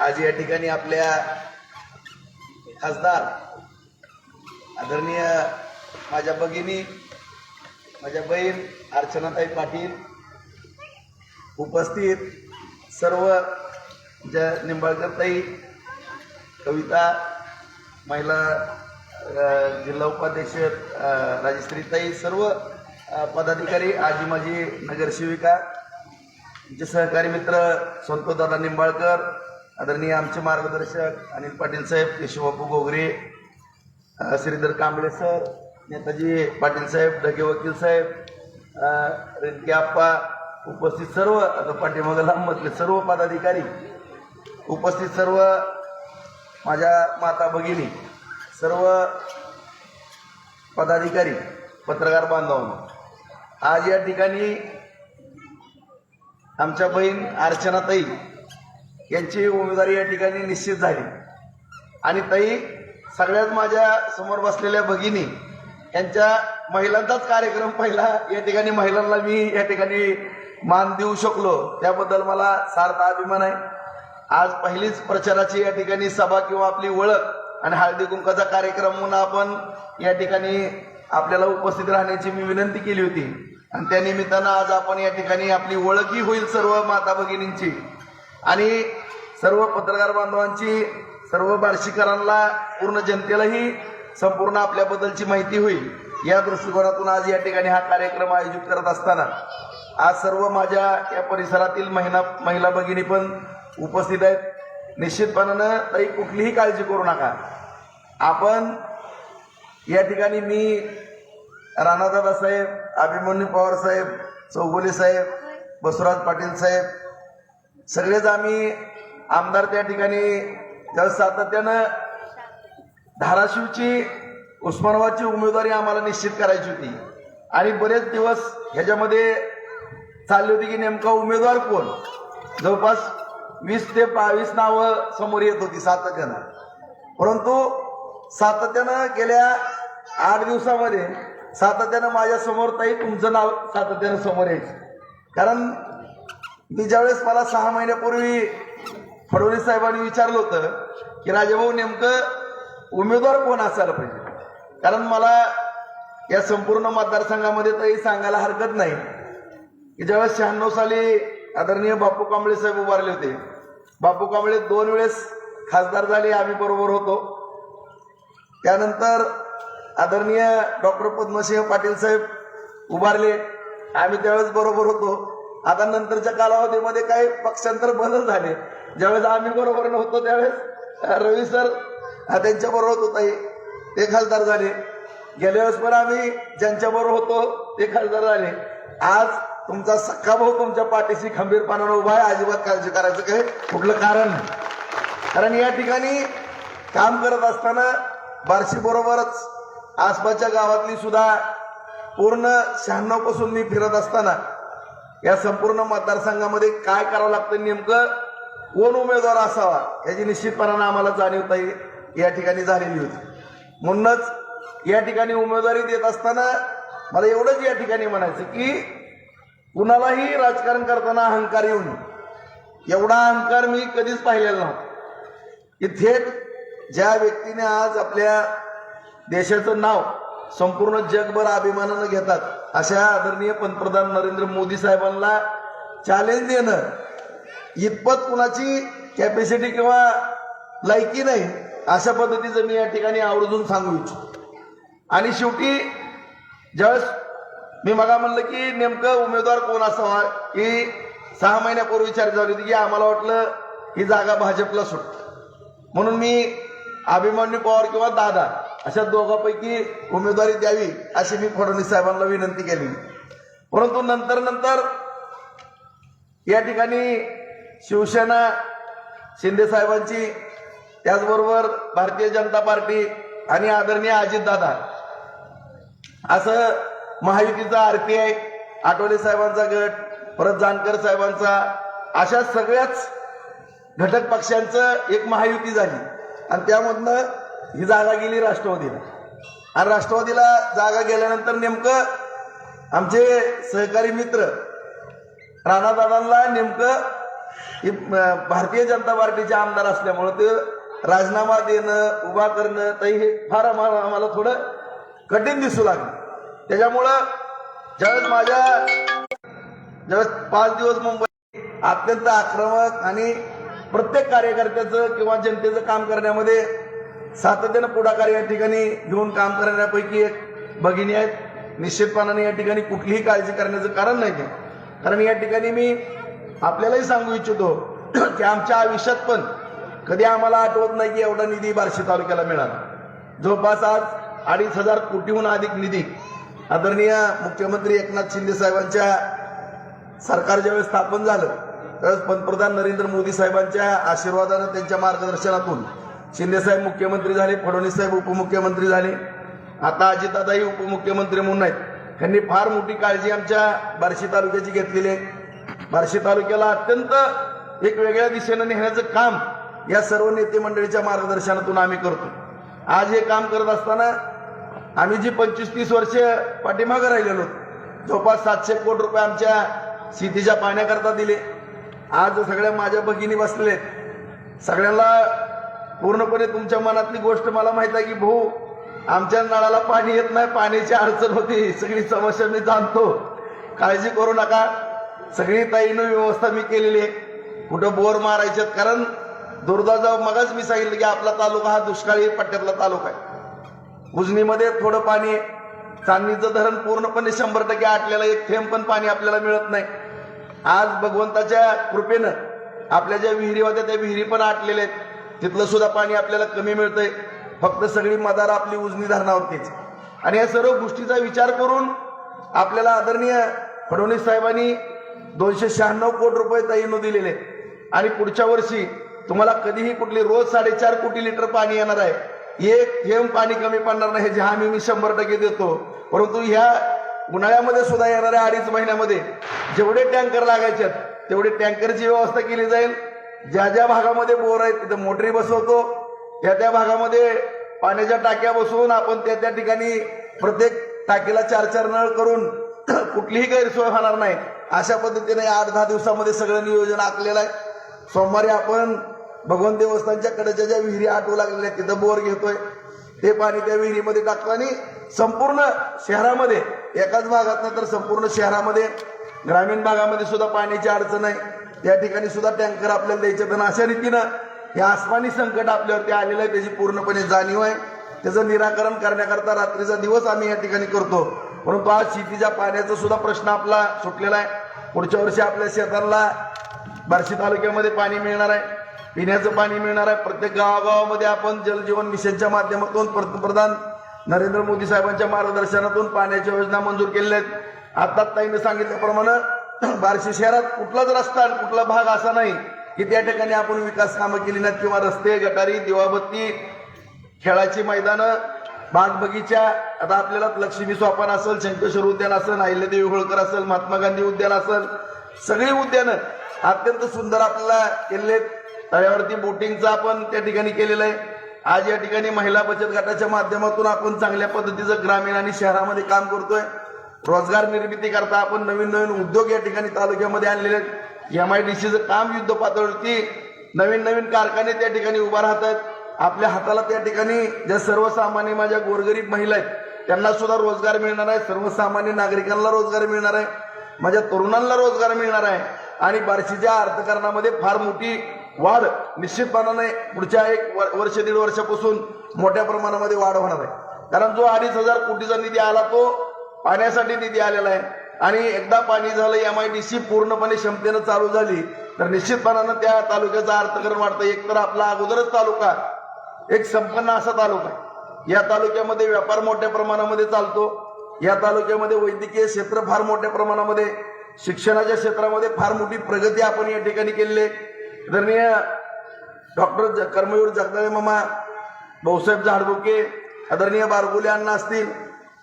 आज या ठिकाणी आपल्या खासदार आदरणीय माझ्या भगिनी, माझ्या बहीण अर्चनाताई पाटील, उपस्थित सर्व निंबाळकर ताई, कविता, महिला जिल्हा उपाध्यक्ष राजश्रीताई, सर्व पदाधिकारी, आजी माजी नगरसेविका, आमचे सहकारी मित्र संतोषदादा निंबाळकर, आदरणीय आमचे मार्गदर्शक अनिल पाटील साहेब, केशवबापू गोगरे, श्रीधर कांबळे सर, नेताजी पाटील साहेब, ढगे वकील साहेब, रेणके आप्पा, उपस्थित सर्व पाठीमागं लांबमधले सर्व पदाधिकारी, उपस्थित सर्व माझ्या माता भगिनी, सर्व पदाधिकारी, पत्रकार बांधवांनो, आज या ठिकाणी आमच्या बहीण अर्चनाताई यांची उमेदवारी या ठिकाणी निश्चित झाली आणि ताई सगळ्यात माझ्या समोर बसलेल्या भगिनी यांच्या महिलांचाच कार्यक्रम पहिला या ठिकाणी महिलांना मी या ठिकाणी मान देऊ शकलो, त्याबद्दल मला सार्थ अभिमान आहे. आज पहिलीच प्रचाराची या ठिकाणी सभा किंवा आपली ओळख आणि हळदी कुंकाचा कार्यक्रम म्हणून आपण या ठिकाणी आपल्याला उपस्थित राहण्याची मी विनंती केली होती आणि त्या निमित्तानं आज आपण या ठिकाणी आपली ओळखही होईल सर्व माता भगिनींची आणि सर्व पत्रकार बांधवांची, सर्व बार्शीकरांना, पूर्ण जनतेलाही संपूर्ण आपल्याबद्दलची माहिती होईल. या दृष्टिकोनातून आज या ठिकाणी हा कार्यक्रम आयोजित करत असताना आज सर्व माझ्या या परिसरातील महिला भगिनी पण उपस्थित आहेत. निश्चितपणानं ताई कुठलीही काळजी करू नका. आपण या ठिकाणी मी, राणादादा साहेब, अभिमन्यू पवार साहेब, चौगुले साहेब, बसवराज पाटील साहेब, सगळेच आम्ही आमदार त्या ठिकाणी ज्यावेळेस सातत्यानं धाराशिवची, उस्मानाबादची उमेदवारी आम्हाला निश्चित करायची होती आणि बरेच दिवस ह्याच्यामध्ये चालली होती की नेमका उमेदवार कोण. जवळपास 20 ते 22 नावं समोर येत होती सातत्यानं, परंतु सातत्यानं गेल्या 8 दिवसामध्ये सातत्यानं माझ्या समोर ताई तुमचं नाव सातत्यानं समोर यायचं. कारण मी ज्यावेळेस मला 6 महिन्यापूर्वी फडणवीस साहेबांनी विचारलं होतं की राजाभाऊ नेमकं उमेदवार कोण असायला पाहिजे, कारण मला या संपूर्ण मतदारसंघामध्ये ताई सांगायला हरकत नाही की ज्यावेळेस 96 साली आदरणीय बापू कांबळे साहेब उभारले होते. बापू कांबळे 2 वेळेस खासदार झाले, आम्ही बरोबर होतो. त्यानंतर आदरणीय डॉक्टर पद्मसिंह पाटील साहेब उभारले, आम्ही त्यावेळेस बरोबर होतो. आता नंतरच्या कालावधीमध्ये काही पक्षांतर बदल झाले. ज्यावेळेस आम्ही बरोबर नव्हतो त्यावेळेस रवी सर त्यांच्या बरोबर होतो ताई, ते खासदार झाले. गेल्या वेळेस पण आम्ही ज्यांच्याबरोबर होतो ते खासदार झाले. आज तुमचा सख्खा भाऊ तुमच्या पाठीशी खंबीरपणानं उभा आहे. अजिबात काळजी करायचं काय कुठलं कारण नाही. कारण या ठिकाणी काम करत असताना बार्शी बरोबरच आसपासच्या गावातली सुद्धा पूर्ण 96 पासून मी फिरत असताना या संपूर्ण मतदारसंघामध्ये काय करावं लागतं, नेमकं कोण उमेदवार असावा याची निश्चितपणानं आम्हाला जाणीवता या ठिकाणी झालेली होती. म्हणूनच या ठिकाणी उमेदवारी देत असताना मला एवढंच या ठिकाणी म्हणायचं की कुणालाही राजकारण करताना अहंकार येऊन एवढा अहंकार मी कधीच पाहिलेला नव्हता की थेट ज्या व्यक्तीने आज आपल्या देशाचं नाव संपूर्ण जगभर अभिमानानं घेतात अशा आदरणीय पंतप्रधान नरेंद्र मोदी साहेबांना चॅलेंज देणं इतपत कुणाची कॅपॅसिटी किंवा लायकी नाही अशा पद्धतीचं मी या ठिकाणी आवर्जून सांगू इच्छितो. आणि शेवटी ज्यावेळेस मी मगा म्हणलं की नेमकं उमेदवार कोण असावा की 6 महिन्यापूर्वी चर्चा झाली होती की आम्हाला वाटलं ही जागा भाजपला सुटते म्हणून मी अभिमन्यू पवार किंवा दादा अशा दोघांपैकी उमेदवारी द्यावी अशी मी फडणवीस साहेबांना विनंती केली. परंतु नंतर या ठिकाणी शिवसेना शिंदे साहेबांची त्याचबरोबर भारतीय जनता पार्टी आणि आदरणीय अजितदादा असं महायुतीचा RPI आठवले साहेबांचा गट परत जानकर साहेबांचा अशा सगळ्याच घटक पक्षांचं एक महायुती झाली आणि त्यामधनं ही जागा गेली राष्ट्रवादीला. आणि राष्ट्रवादीला जागा गेल्यानंतर नेमकं आमचे सहकारी मित्र राणादादांना नेमकं भारतीय जनता पार्टीचे आमदार असल्यामुळं ते राजीनामा देणं उभा करणं तरी हे फार आम्हाला थोडं कठीण दिसू लागलं. त्याच्यामुळं ज्यावेळेस 5 दिवस मुंबई अत्यंत आक्रमक आणि प्रत्येक कार्यकर्त्याचं किंवा जनतेचं काम करण्यामध्ये सातत्यानं पुढाकार या ठिकाणी घेऊन काम करण्यापैकी एक भगिनी आहेत. निश्चितपणाने या ठिकाणी कुठलीही काळजी करण्याचं कारण नाही. कारण या ठिकाणी मी आपल्यालाही सांगू इच्छितो की आमच्या आयुष्यात पण कधी आम्हाला आठवत नाही की एवढा निधी बार्शी तालुक्याला मिळाला. जवळपास आज 2,500 कोटीहून अधिक निधी आदरणीय मुख्यमंत्री एकनाथ शिंदे साहेबांच्या सरकार ज्यावेळेस स्थापन झालं त्यावेळेस पंतप्रधान नरेंद्र मोदी साहेबांच्या आशीर्वादानं त्यांच्या मार्गदर्शनातून शिंदे साहेब मुख्यमंत्री झाले, फडणवीस साहेब उपमुख्यमंत्री झाले, आता अजितदादाही उपमुख्यमंत्री म्हणून आहेत. त्यांनी फार मोठी काळजी आमच्या बार्शी तालुक्याची घेतलेली आहे. बार्शी तालुक्याला अत्यंत एक वेगळ्या दिशेनं नेण्याचं काम या सर्व नेते मंडळीच्या मार्गदर्शनातून आम्ही करतो. आज हे काम करत असताना आम्ही जी 25-30 वर्ष पाठीमागं राहिलेलो जवळपास 700 कोटी रुपये आमच्या शेतीच्या पाण्याकरता दिले. आज सगळ्या माझ्या भगिनी बसलेले आहेत. सगळ्यांना पूर्णपणे तुमच्या मनातली गोष्ट मला माहित आहे की भाऊ आमच्या नळाला पाणी येत नाही, पाण्याची अडचण होती, सगळी समस्या मी जाणतो, काळजी करू नका. सगळी ताईनं व्यवस्था मी केलेली आहे. कुठं बोर मारायच्यात कारण दुर्दैव मगच मी सांगितलं की आपला तालुका हा दुष्काळी पट्ट्यातला तालुका आहे. उजनीमध्ये थोडं पाणी आहे, चांदणीचं धरण पूर्णपणे 100% आटलेलं, एक थेंब पण पाणी आपल्याला मिळत नाही. आज भगवंताच्या कृपेनं आपल्या ज्या विहिरी होत्या त्या विहिरी पण आटलेल्या आहेत, तिथलं सुद्धा पाणी आपल्याला कमी मिळतंय. फक्त सगळी मदार आपली उजनी धरणावरतीच. आणि या सर्व गोष्टीचा विचार करून आपल्याला आदरणीय फडणवीस साहेबांनी 296 कोटी रुपये ताईनं दिलेले आणि पुढच्या वर्षी तुम्हाला कधीही कुठली रोज 4.5 कोटी लिटर पाणी येणार आहे. एक थेंब पाणी कमी पडणार नाही हे हमी मी 100% देतो. परंतु ह्या उन्हाळ्यामध्ये सुद्धा येणाऱ्या 2.5 महिन्यामध्ये जेवढे टँकर लागायचे तेवढे टँकरची व्यवस्था केली जाईल. ज्या ज्या भागामध्ये बोर आहेत तिथे मोटरी बसवतो, त्या भागामध्ये पाण्याच्या टाक्या बसवून आपण त्या ठिकाणी प्रत्येक टाकीला 4-4 नळ करून कुठलीही गैरसोय होणार नाही अशा पद्धतीने 8-10 दिवसामध्ये सगळं नियोजन आखलेलं आहे. सोमवारी आपण भगवंत देवस्थानच्या कडेच्या ज्या विहिरी आटवू लागलेल्या आहेत तिथं बोर घेतोय, ते पाणी त्या विहिरीमध्ये टाकतो आणि संपूर्ण शहरामध्ये एकाच भागात तर संपूर्ण शहरामध्ये ग्रामीण भागामध्ये सुद्धा पाण्याची अडचण आहे. त्या ठिकाणी सुद्धा टँकर आपल्याला द्यायचे. तर अशा रीतीनं हे आसमानी संकट आपल्यावरती आलेलं आहे, त्याची पूर्णपणे जाणीव आहे. त्याचं निराकरण करण्याकरता रात्रीचा दिवस आम्ही या ठिकाणी करतो. परंतु आज शेतीच्या पाण्याचा सुद्धा प्रश्न आपला सुटलेला आहे. पुढच्या वर्षी आपल्या शेतांना बार्शी तालुक्यामध्ये पाणी मिळणार आहे, पिण्याचं पाणी मिळणार आहे. प्रत्येक गावागावामध्ये आपण जल जीवन मिशनच्या माध्यमातून पंतप्रधान नरेंद्र मोदी साहेबांच्या मार्गदर्शनातून पाण्याच्या योजना मंजूर केलेल्या आहेत. आता ताईने सांगितल्याप्रमाणे बार्शी शहरात कुठलाच रस्ता आणि कुठला भाग असा नाही की त्या ठिकाणी आपण विकास कामं केली नाहीत, किंवा रस्ते, गटारी, दिवाबत्ती, खेळाची मैदानं, बाग बगीचा. आता आपल्याला लक्ष्मी सोपान असेल, शंकेश्वर उद्यान असेल, अहिल्यादेवी होळकर असेल, महात्मा गांधी उद्यान असेल, सगळी उद्यानं अत्यंत सुंदर आपल्याला केलेले. तळ्यावरती बोटिंगचं आपण त्या ठिकाणी केलेलं आहे. आज या ठिकाणी महिला बचत गटाच्या माध्यमातून आपण चांगल्या पद्धतीचं ग्रामीण आणि शहरामध्ये काम करतोय. रोजगार निर्मिती करता आपण नवीन नवीन उद्योग या ठिकाणी तालुक्यामध्ये आणलेले आहेत. MIDCचं काम युद्ध पातळीवरती नवीन नवीन कारखाने त्या ठिकाणी उभा राहत आहेत. आपल्या हाताला त्या ठिकाणी ज्या सर्वसामान्य माझ्या गोरगरीब महिला आहेत त्यांना सुद्धा रोजगार मिळणार आहे, सर्वसामान्य नागरिकांना रोजगार मिळणार आहे, माझ्या तरुणांना रोजगार मिळणार आहे. आणि बार्शीच्या अर्थकारणामध्ये फार मोठी वाढ निश्चितपणाने पुढच्या 1 वर्ष 1.5 वर्षापासून मोठ्या प्रमाणामध्ये वाढ होणार आहे. कारण जो 2,500 कोटीचा निधी आला तो पाण्यासाठी निधी आलेला आहे. आणि एकदा पाणी झालं, MIDC पूर्णपणे क्षमतेनं चालू झाली तर निश्चितपणानं त्या तालुक्याचं अर्थकारण वाढतं. एकतर आपला अगोदरच तालुका एक संपन्न असा तालुका आहे. या तालुक्यामध्ये व्यापार मोठ्या प्रमाणामध्ये चालतो. या तालुक्यामध्ये वैद्यकीय क्षेत्र फार मोठ्या प्रमाणामध्ये, शिक्षणाच्या क्षेत्रामध्ये फार मोठी प्रगती आपण या ठिकाणी केलेली आहे. आदरणीय डॉक्टर कर्मवीर जगदाळे मामा, भाऊसाहेब झाडबुके, आदरणीय बारगुले अण्णा असतील,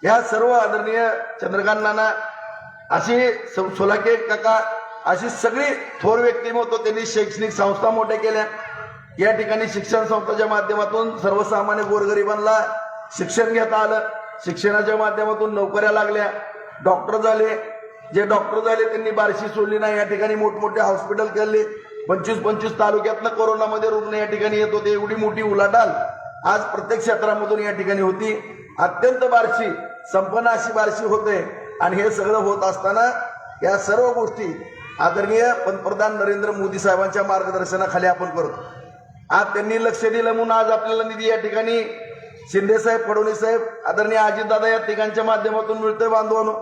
या सर्व आदरणीय चंद्रकांत नाना, अशी सोलाके काका, अशी सगळी थोर व्यक्तिमत्व त्यांनी शैक्षणिक संस्था मोठ्या केल्या. या ठिकाणी शिक्षण संस्थांच्या माध्यमातून सर्वसामान्य गोरगरिबांना शिक्षण घेता आलं. शिक्षणाच्या माध्यमातून नोकऱ्या लागल्या, डॉक्टर झाले. जे डॉक्टर झाले त्यांनी बार्शी सोडली नाही, या ठिकाणी मोठमोठे हॉस्पिटल केले. 25-25 तालुक्यातनं कोरोनामध्ये रुग्ण या ठिकाणी येत होते. एवढी मोठी उलाढाल आज प्रत्येक क्षेत्रामधून या ठिकाणी होती. अत्यंत बार्शी संपन्न अशी बार्शी होते. आणि हे सगळं होत असताना या सर्व गोष्टी आदरणीय पंतप्रधान नरेंद्र मोदी साहेबांच्या मार्गदर्शनाखाली आपण करतो. आज त्यांनी लक्ष दिलं म्हणून आज आपल्याला निधी या ठिकाणी शिंदे साहेब, फडणवीस साहेब, आदरणीय अजितदादा या तिघांच्या माध्यमातून मिळतोय. बांधवांनो,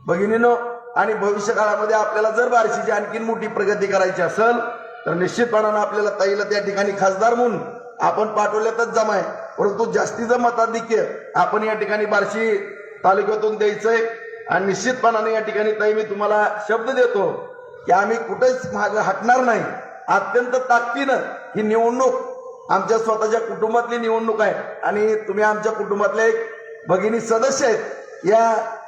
भगिनीनो, आणि भविष्य काळामध्ये आपल्याला जर बार्शीची आणखी मोठी प्रगती करायची असेल तर निश्चितपणानं आपल्याला ताईला त्या ठिकाणी खासदार म्हणून आपण पाठवल्यातच जमा आहे. परंतु जास्तीचं मताधिक्य आपण या ठिकाणी बार्शी तालुक्यातून द्यायचंय. आणि निश्चितपणाने या ठिकाणी ताई मी तुम्हाला शब्द देतो की आम्ही कुठेच मागे हटणार नाही. अत्यंत ताकदीनं ही निवडणूक आमच्या स्वतःच्या कुटुंबातली निवडणूक आहे आणि तुम्ही आमच्या कुटुंबातले एक भगिनी सदस्य आहेत. या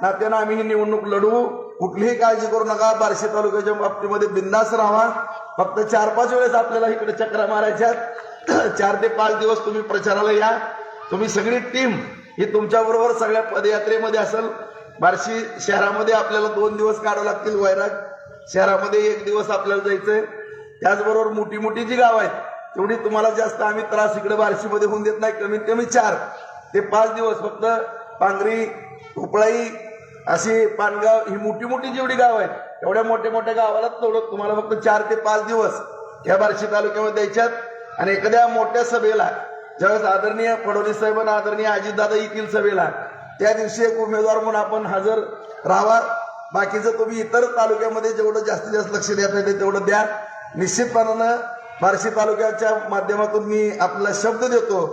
नात्यानं आम्ही ही निवडणूक लढवू. कुठलीही काळजी करू नका. बार्शी तालुक्याच्या बाबतीमध्ये बिंदास राहा. फक्त 4-5 वेळेस आपल्याला इकडे चक्रा मारायच्यात. 4 ते 5 दिवस तुम्ही प्रचाराला या. तुम्ही सगळी टीम ही तुमच्या बरोबर सगळ्या पदयात्रेमध्ये असेल. बार्शी शहरामध्ये आपल्याला 2 दिवस काढावे लागतील. वैराग शहरामध्ये 1 दिवस आपल्याला जायचंय. त्याचबरोबर मोठी मोठी जी गाव आहेत तेवढी तुम्हाला जास्त आम्ही त्रास इकडे बार्शीमध्ये होऊन देत नाही. कमीत कमी 4 ते 5 दिवस फक्त पांगरी, उपळाई, अशी पानगाव, ही मोठी मोठी जेवढी गाव आहेत एवढ्या मोठ्या मोठ्या गावाला तेवढं तुम्हाला फक्त 4 ते 5 दिवस या बार्शी तालुक्यामध्ये द्यायच्यात. आणि एखाद्या मोठ्या सभेला ज्यावेळेस आदरणीय फडणवीस साहेब आणि आदरणीय अजितदादा येतील सभेला, त्या दिवशी एक उमेदवार म्हणून आपण हजर राहावा. बाकीचं तुम्ही इतर तालुक्यामध्ये जेवढं जास्तीत जास्त लक्ष देता येते तेवढं द्या. निश्चितपणानं बार्शी तालुक्याच्या माध्यमातून मी आपल्याला शब्द देतो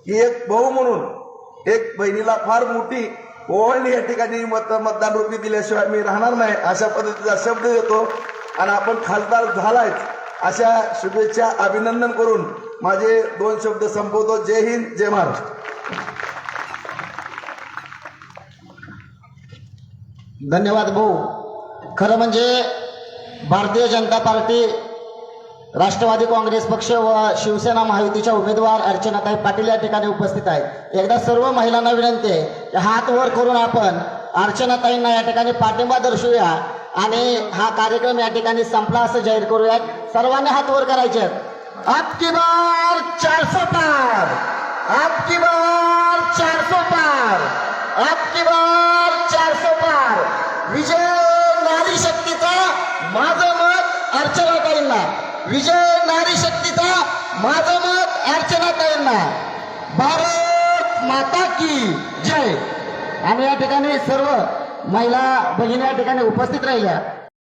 की एक भाऊ म्हणून एक बहिणीला फार मोठी ओवाळणी या ठिकाणी मतदान रूपी दिल्याशिवाय मी राहणार नाही, अशा पद्धतीचा शब्द देतो. आणि आपण खासदार झालायच अशा शुभेच्छा, अभिनंदन करून माझे 2 शब्द संपवतो. जय हिंद, जय महाराष्ट्र. धन्यवाद भाऊ. खरं म्हणजे भारतीय जनता पार्टी, राष्ट्रवादी काँग्रेस पक्ष व शिवसेना महायुतीच्या उमेदवार अर्चनाताई पाटील या ठिकाणी उपस्थित आहेत. एकदा सर्व महिलांना विनंती आहे की हात वर करून आपण अर्चनाताईंना या ठिकाणी पाठिंबा दर्शवूया आणि हा कार्यक्रम या ठिकाणी संपला असं जाहीर करूयात. सर्वांनी हात वर करायचे. आपकी बार 400 पार, आपकी बार 400 पार, आपकी बार 400 पार. विजय नारी शक्तीचा, माझं मत अर्चनाताईंना. विजय नारी शक्तीचा, माझं मत अर्चनाताईंना. भारत माता की जय. आणि या ठिकाणी सर्व महिला भगिनी या ठिकाणी उपस्थित राहिल्या.